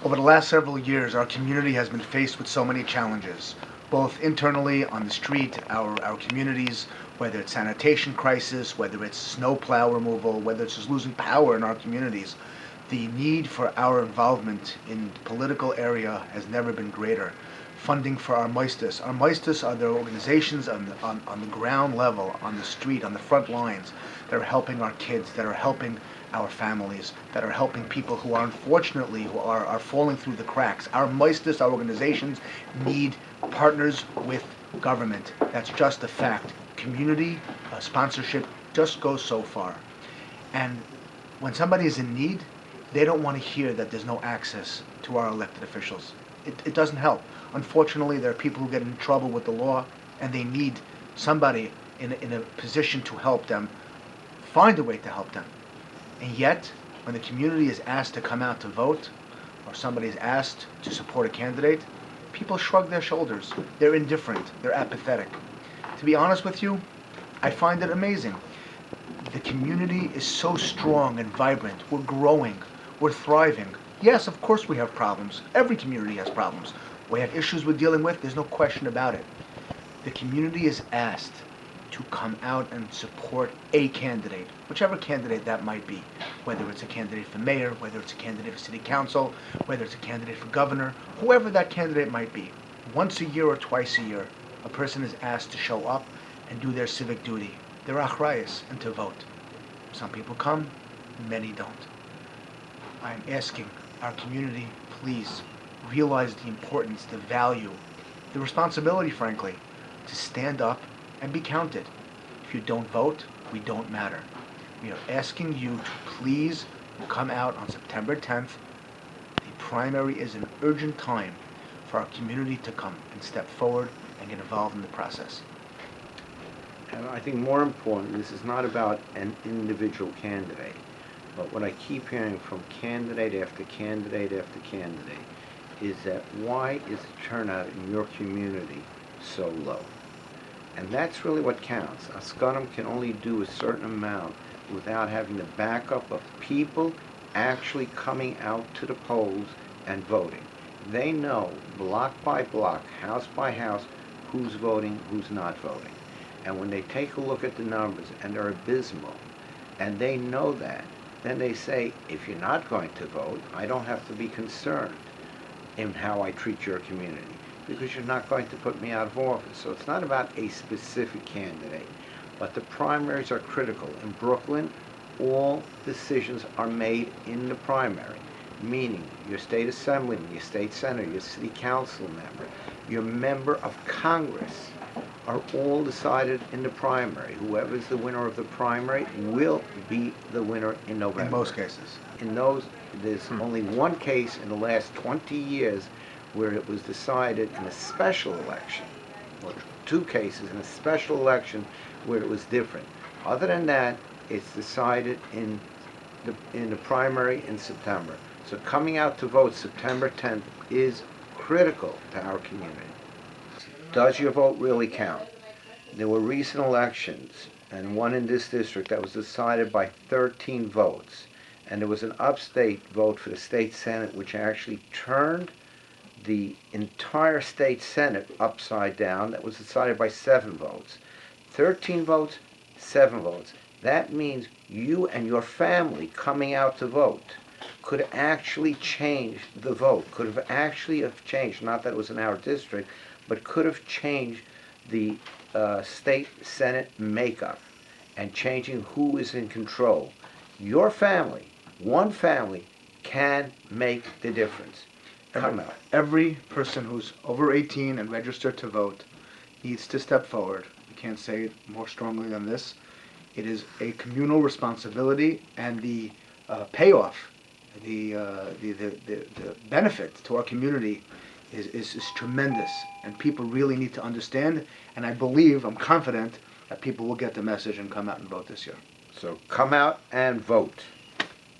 Over the last several years, our community has been faced with so many challenges, both internally on the street, our communities, whether it's sanitation crisis, whether it's snow plow removal, whether it's just losing power in our communities. The need for our involvement in the political area has never been greater. Funding for our Moistus. Our Moistus are the organizations on the ground level, on the street, on the front lines, that are helping our kids, that are helping our families, that are helping people who are unfortunately who are falling through the cracks. Our Moistus, our organizations, need partners with government. That's just a fact. Community sponsorship just goes so far. And when somebody is in need, they don't want to hear that there's no access to our elected officials. It doesn't help. Unfortunately, there are people who get in trouble with the law, and they need somebody in a position to help them find a way to help them. And yet, when the community is asked to come out to vote, or somebody is asked to support a candidate, people shrug their shoulders. They're indifferent. They're apathetic. To be honest with you, I find it amazing. The community is so strong and vibrant. We're growing. We're thriving. Yes, of course we have problems. Every community has problems. We have issues we're dealing with. There's no question about it. The community is asked to come out and support a candidate, whichever candidate that might be, whether it's a candidate for mayor, whether it's a candidate for city council, whether it's a candidate for governor, whoever that candidate might be. Once a year or twice a year, a person is asked to show up and do their civic duty, their achrayus, and to vote. Some people come, many don't. I'm asking our community, please realize the importance, the value, the responsibility, frankly, to stand up and be counted. If you don't vote, we don't matter. We are asking you to please come out on September 10th. The primary is an urgent time for our community to come and step forward and get involved in the process. And I think more important, this is not about an individual candidate, but what I keep hearing from candidate after candidate after candidate is that why is the turnout in your community so low? And that's really what counts. Ascunum can only do a certain amount without having the backup of people actually coming out to the polls and voting. They know block by block, house by house, who's voting, who's not voting. And when they take a look at the numbers and they're abysmal, and they know that, then they say, if you're not going to vote, I don't have to be concerned in how I treat your community, because you're not going to put me out of office. So it's not about a specific candidate, but the primaries are critical. In Brooklyn, all decisions are made in the primary, meaning your state assemblyman, your state senator, your city council member, your member of Congress are all decided in the primary. Whoever's the winner of the primary will be the winner in November. In most cases. There's only one case in the last 20 years where it was decided in a special election, or two cases in a special election where it was different. Other than that, it's decided in the primary in September. So coming out to vote September 10th is critical to our community. Does your vote really count? There were recent elections, and one in this district that was decided by 13 votes. And there was an upstate vote for the state senate, which actually turned the entire state senate upside down. That was decided by 7 votes. 13 votes, 7 votes. That means you and your family coming out to vote could actually change the vote, could have actually have changed, not that it was in our district, but could have changed the state senate makeup and changing who is in control. Your family, one family, can make the difference. Come out. Every person who's over 18 and registered to vote needs to step forward. I can't say it more strongly than this. It is a communal responsibility, and the payoff, the benefit to our community is tremendous, and people really need to understand, and I believe, I'm confident, that people will get the message and come out and vote this year. So come out and vote.